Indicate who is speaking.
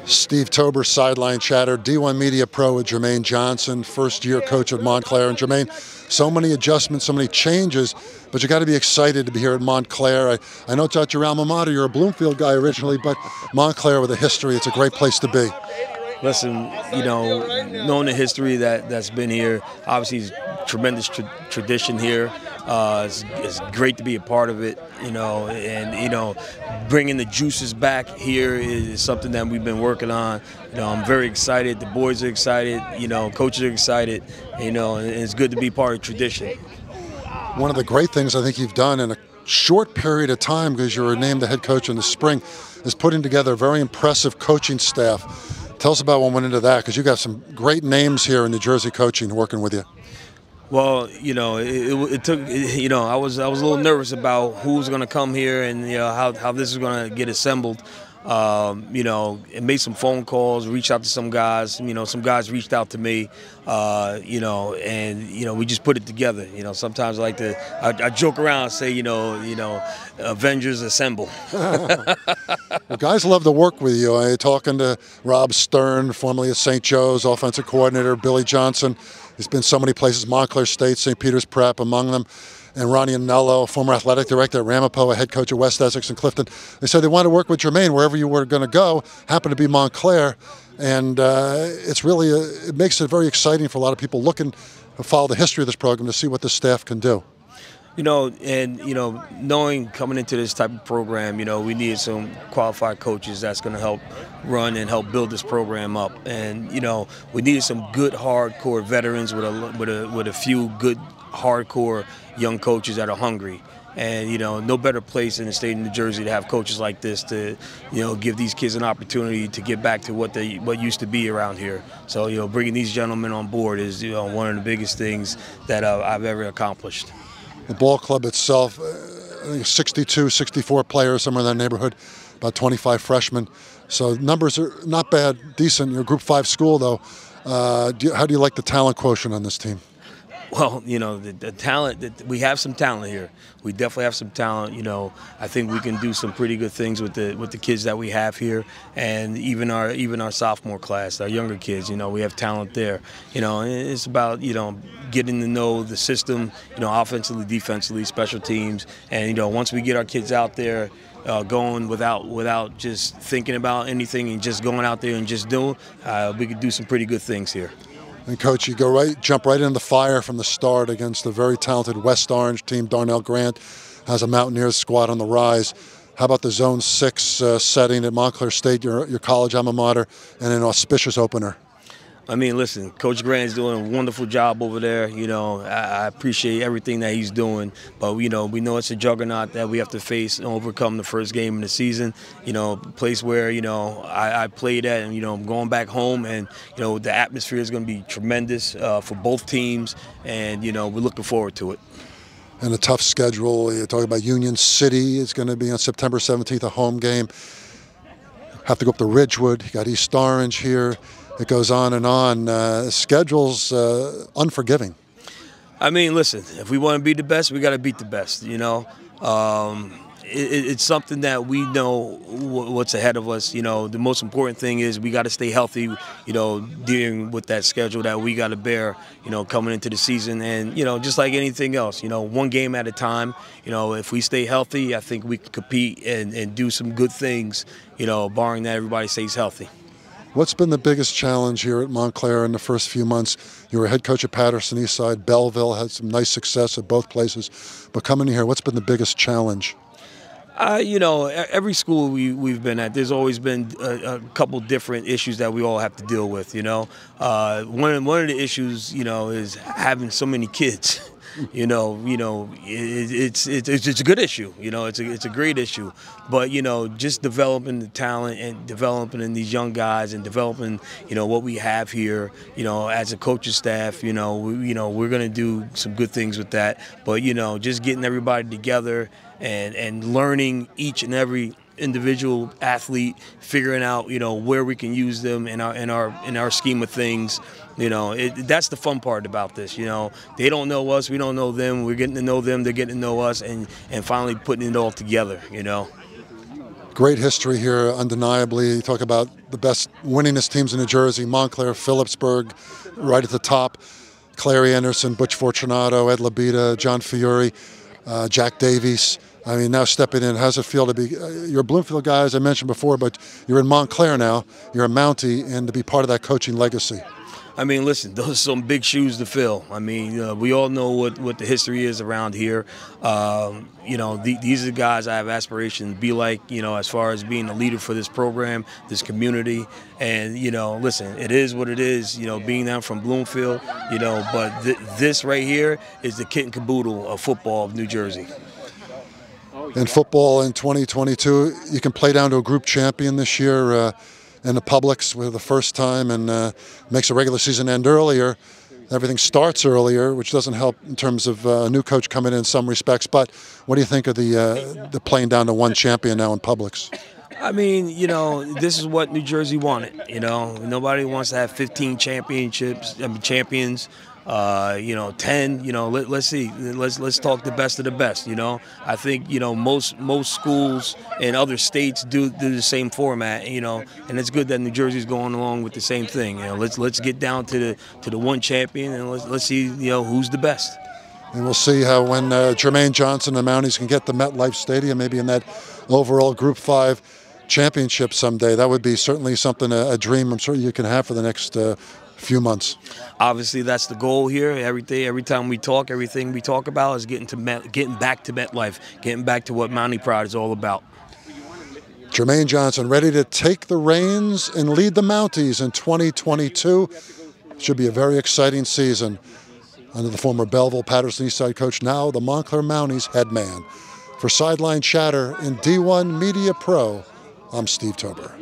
Speaker 1: Steve Tober, sideline chatter, D1 Media Pro with Jermain Johnson, first-year coach at Montclair. And Jermain, so many adjustments, so many changes, but you got to be excited to be here at Montclair. I know it's at your alma mater. You're a Bloomfield guy originally, but Montclair with a history, it's a great place to be.
Speaker 2: Listen, you know, knowing the history that's been here, obviously it's tremendous tradition here. It's great to be a part of it, you know, and, you know, bringing the juices back here is something that we've been working on. You know, I'm very excited. The boys are excited. You know, coaches are excited, you know, and it's good to be part of tradition.
Speaker 1: One of the great things I think you've done in a short period of time, because you were named the head coach in the spring, is putting together a very impressive coaching staff. Tell us about what went into that, because you got some great names here in New Jersey coaching working with you.
Speaker 2: Well, you know, it took, you know, I was a little nervous about who was going to come here and, you know, how this is going to get assembled. You know, it made some phone calls, reached out to some guys. You know, some guys reached out to me. You know, and you know, we just put it together. You know, sometimes I like to, I joke around and say, you know, Avengers assemble.
Speaker 1: Well, guys love to work with you. I'm talking to Rob Stern, formerly of St. Joe's, offensive coordinator, Billy Johnson. He's been so many places, Montclair State, St. Peter's Prep, among them. And Ronnie Anello, former athletic director at Ramapo, a head coach at West Essex and Clifton. They said they wanted to work with Jermain wherever you were going to go. Happened to be Montclair, and it's really it makes it very exciting for a lot of people looking to follow the history of this program to see what the staff can do.
Speaker 2: You know, and you know, knowing coming into this type of program, you know, we needed some qualified coaches that's going to help run and help build this program up. And you know, we needed some good hardcore veterans with a few good hardcore young coaches that are hungry. And you know, no better place in the state of New Jersey to have coaches like this to, you know, give these kids an opportunity to get back to what used to be around here. So you know, bringing these gentlemen on board is, you know, one of the biggest things that I've ever accomplished.
Speaker 1: The ball club itself, I think 62, 64 players, somewhere in that neighborhood, about 25 freshmen. So numbers are not bad, decent. You're a Group 5 school, though. How do you like the talent quotient on this team?
Speaker 2: Well, you know, the talent, we have some talent here. We definitely have some talent. You know, I think we can do some pretty good things with the kids that we have here, and even our sophomore class, our younger kids. You know, we have talent there. You know, and it's about, you know, getting to know the system. You know, offensively, defensively, special teams, and you know, once we get our kids out there, going without just thinking about anything and just going out there and just doing, we could do some pretty good things here.
Speaker 1: And Coach, you jump right into the fire from the start against the very talented West Orange team. Darnell Grant has a Mountaineers squad on the rise. How about the Zone 6 setting at Montclair State, your college alma mater, and an auspicious opener?
Speaker 2: I mean, listen, Coach Grant's doing a wonderful job over there. You know, I appreciate everything that he's doing. But, you know, we know it's a juggernaut that we have to face and overcome the first game of the season. You know, a place where, you know, I played at, and, you know, I'm going back home, and, you know, the atmosphere is going to be tremendous for both teams. And, you know, we're looking forward to it.
Speaker 1: And a tough schedule. You're talking about Union City. It's going to be on September 17th, a home game. Have to go up to Ridgewood. You got East Orange here. It goes on and on. Schedule's unforgiving. I
Speaker 2: mean, listen, if we want to be the best, we got to beat the best, you know. It's something that we know what's ahead of us. You know, the most important thing is we got to stay healthy, you know, dealing with that schedule that we got to bear, you know, coming into the season. And, you know, just like anything else, you know, one game at a time. You know, if we stay healthy, I think we can compete and do some good things, you know, barring that everybody stays healthy.
Speaker 1: What's been the biggest challenge here at Montclair in the first few months? You were head coach at Patterson Eastside. Belleville had some nice success at both places. But coming here, what's been the biggest challenge?
Speaker 2: You know, every school we've been at, there's always been a couple different issues that we all have to deal with, you know. One of the issues, you know, is having so many kids. You know, it's a good issue. You know, it's a great issue. But you know, just developing the talent and developing in these young guys and developing, you know, what we have here. You know, as a coaching staff, you know, we're gonna do some good things with that. But you know, just getting everybody together and learning each and every individual athlete, figuring out, you know, where we can use them in our scheme of things. You know, that's the fun part about this. You know, they don't know us, we don't know them. We're getting to know them, they're getting to know us, and finally putting it all together. You know.
Speaker 1: Great history here, undeniably. You talk about the best winningest teams in New Jersey: Montclair, Phillipsburg, right at the top. Clary Anderson, Butch Fortunato, Ed Labita, John Fiore, Jack Davies. I mean, now stepping in, how's it feel to be, you're a Bloomfield guy, as I mentioned before, but you're in Montclair now, you're a Mountie, and to be part of that coaching legacy?
Speaker 2: I mean, listen, those are some big shoes to fill. I mean, we all know what the history is around here. You know, these are the guys I have aspirations to be like, you know, as far as being a leader for this program, this community. And, you know, listen, it is what it is, you know, being down from Bloomfield, you know, but this right here is the kit and caboodle of football of New Jersey.
Speaker 1: In football in 2022, you can play down to a group champion this year. In the Publix for the first time, and makes a regular season end earlier. Everything starts earlier, which doesn't help in terms of a new coach coming in some respects. But what do you think of the playing down to one champion now in Publix?
Speaker 2: I mean, you know, this is what New Jersey wanted. You know, nobody wants to have 15 championships, champions. You know, 10. You know, let's see. Let's talk the best of the best. You know, I think, you know, most schools in other states do the same format. You know, and it's good that New Jersey's going along with the same thing. You know, let's get down to the one champion, and let's see, you know, who's the best.
Speaker 1: And we'll see how when Jermain Johnson and the Mounties can get to MetLife Stadium, maybe in that overall Group 5 championship someday. That would be certainly something, a dream I'm sure you can have for the next few months.
Speaker 2: Obviously, that's the goal here. Every time we talk, everything we talk about is getting back to MetLife, getting back to what Mountie Pride is all about.
Speaker 1: Jermain Johnson ready to take the reins and lead the Mounties in 2022. Should be a very exciting season under the former Belleville Patterson Eastside coach, now the Montclair Mounties head man. For Sideline Chatter in D1 Media Pro, I'm Steve Tober.